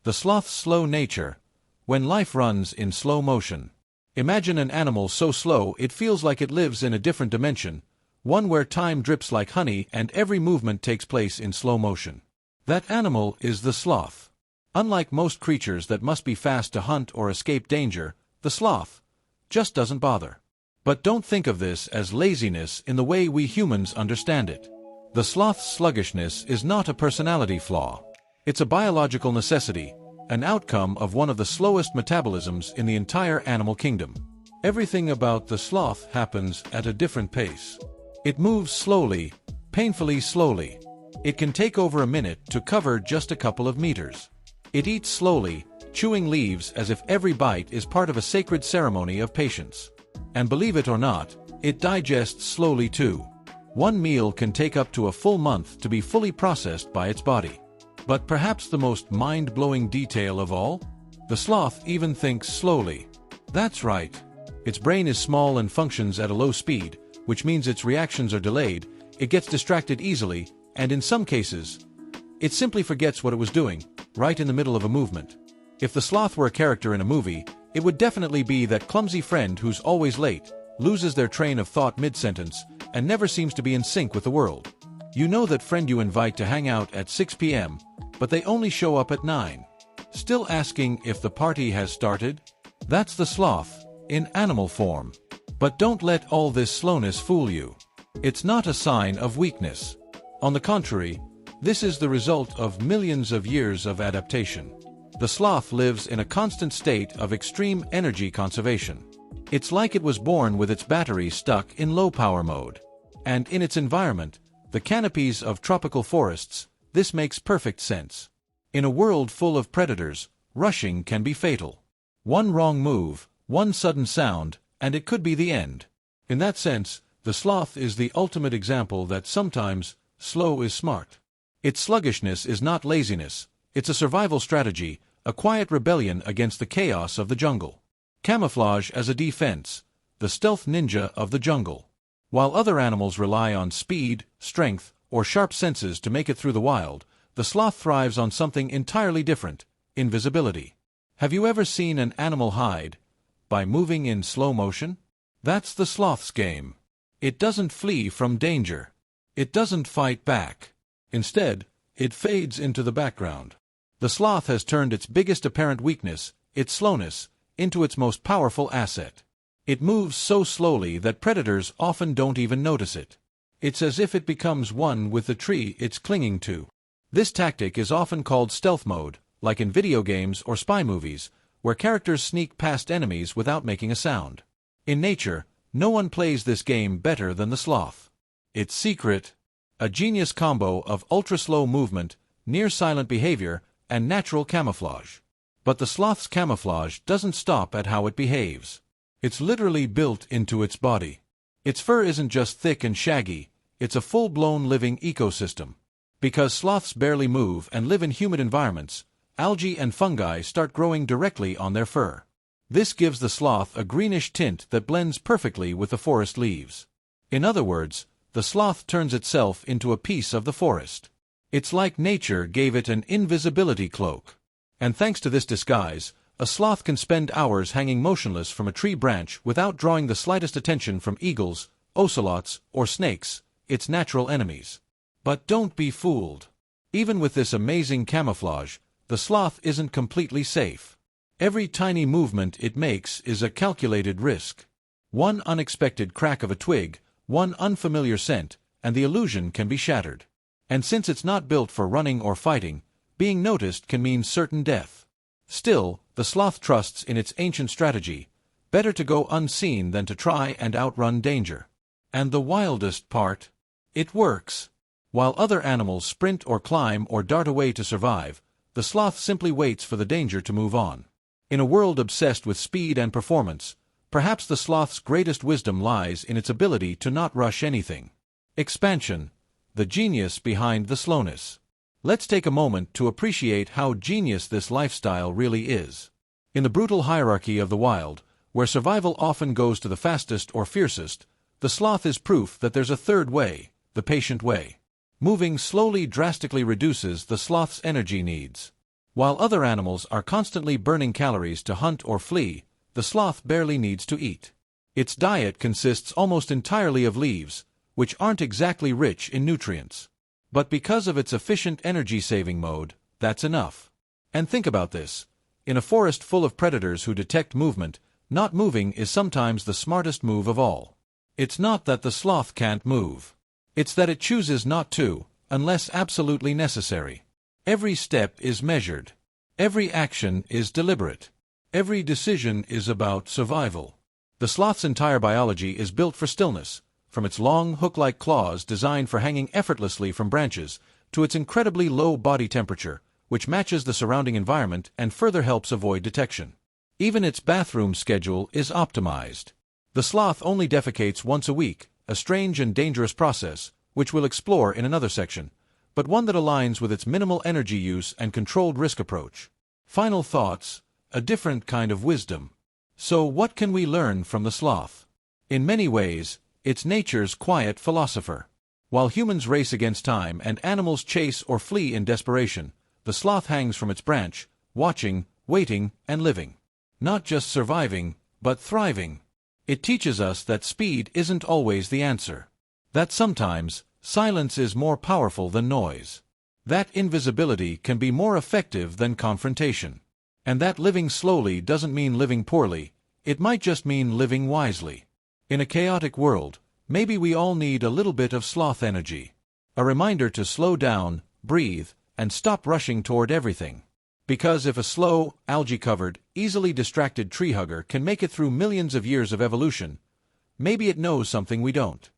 The sloth's slow nature. When life runs in slow motion. Imagine an animal so slow it feels like it lives in a different dimension, one where time drips like honey and every movement takes place in slow motion. That animal is the sloth. Unlike most creatures that must be fast to hunt or escape danger, the sloth just doesn't bother. But don't think of this as laziness in the way we humans understand it. The sloth's sluggishness is not a personality flaw. It's a biological necessity, an outcome of one of the slowest metabolisms in the entire animal kingdom. Everything about the sloth happens at a different pace. It moves slowly, painfully slowly. It can take over a minute to cover just a couple of meters. It eats slowly, chewing leaves as if every bite is part of a sacred ceremony of patience. And believe it or not, it digests slowly too. One meal can take up to a full month to be fully processed by its body. But perhaps the most mind-blowing detail of all? The sloth even thinks slowly. That's right. Its brain is small and functions at a low speed, which means its reactions are delayed, it gets distracted easily, and in some cases, it simply forgets what it was doing, right in the middle of a movement. If the sloth were a character in a movie, it would definitely be that clumsy friend who's always late, loses their train of thought mid-sentence, and never seems to be in sync with the world. You know that friend you invite to hang out at 6 p.m., but they only show up at 9. Still asking if the party has started? That's the sloth, in animal form. But don't let all this slowness fool you. It's not a sign of weakness. On the contrary, this is the result of millions of years of adaptation. The sloth lives in a constant state of extreme energy conservation. It's like it was born with its battery stuck in low-power mode. And in its environment, the canopies of tropical forests, this makes perfect sense. In a world full of predators, rushing can be fatal. One wrong move, one sudden sound, and it could be the end. In that sense, the sloth is the ultimate example that sometimes, slow is smart. Its sluggishness is not laziness, it's a survival strategy, a quiet rebellion against the chaos of the jungle. Camouflage as a defense, the stealth ninja of the jungle. While other animals rely on speed, strength, or sharp senses to make it through the wild, the sloth thrives on something entirely different: invisibility. Have you ever seen an animal hide by moving in slow motion? That's the sloth's game. It doesn't flee from danger. It doesn't fight back. Instead, it fades into the background. The sloth has turned its biggest apparent weakness, its slowness, into its most powerful asset. It moves so slowly that predators often don't even notice it. It's as if it becomes one with the tree it's clinging to. This tactic is often called stealth mode, like in video games or spy movies, where characters sneak past enemies without making a sound. In nature, no one plays this game better than the sloth. Its secret: a genius combo of ultra-slow movement, near-silent behavior, and natural camouflage. But the sloth's camouflage doesn't stop at how it behaves. It's literally built into its body. Its fur isn't just thick and shaggy, it's a full-blown living ecosystem. Because sloths barely move and live in humid environments, algae and fungi start growing directly on their fur. This gives the sloth a greenish tint that blends perfectly with the forest leaves. In other words, the sloth turns itself into a piece of the forest. It's like nature gave it an invisibility cloak. And thanks to this disguise, a sloth can spend hours hanging motionless from a tree branch without drawing the slightest attention from eagles, ocelots, or snakes, its natural enemies. But don't be fooled. Even with this amazing camouflage, the sloth isn't completely safe. Every tiny movement it makes is a calculated risk. One unexpected crack of a twig, one unfamiliar scent, and the illusion can be shattered. And since it's not built for running or fighting, being noticed can mean certain death. Still, the sloth trusts in its ancient strategy: better to go unseen than to try and outrun danger. And the wildest part? It works. While other animals sprint or climb or dart away to survive, the sloth simply waits for the danger to move on. In a world obsessed with speed and performance, perhaps the sloth's greatest wisdom lies in its ability to not rush anything. Expansion, the genius behind the slowness. Let's take a moment to appreciate how genius this lifestyle really is. In the brutal hierarchy of the wild, where survival often goes to the fastest or fiercest, the sloth is proof that there's a third way, the patient way. Moving slowly drastically reduces the sloth's energy needs. While other animals are constantly burning calories to hunt or flee, the sloth barely needs to eat. Its diet consists almost entirely of leaves, which aren't exactly rich in nutrients. But because of its efficient energy-saving mode, that's enough. And think about this. In a forest full of predators who detect movement, not moving is sometimes the smartest move of all. It's not that the sloth can't move. It's that it chooses not to, unless absolutely necessary. Every step is measured. Every action is deliberate. Every decision is about survival. The sloth's entire biology is built for stillness, from its long, hook-like claws designed for hanging effortlessly from branches, to its incredibly low body temperature, which matches the surrounding environment and further helps avoid detection. Even its bathroom schedule is optimized. The sloth only defecates once a week, a strange and dangerous process, which we'll explore in another section, but one that aligns with its minimal energy use and controlled risk approach. Final thoughts, a different kind of wisdom. So what can we learn from the sloth? In many ways, it's nature's quiet philosopher. While humans race against time and animals chase or flee in desperation, the sloth hangs from its branch, watching, waiting, and living. Not just surviving, but thriving. It teaches us that speed isn't always the answer. That sometimes, silence is more powerful than noise. That invisibility can be more effective than confrontation. And that living slowly doesn't mean living poorly, it might just mean living wisely. In a chaotic world, maybe we all need a little bit of sloth energy. A reminder to slow down, breathe, and stop rushing toward everything. Because if a slow, algae-covered, easily distracted tree hugger can make it through millions of years of evolution, maybe it knows something we don't.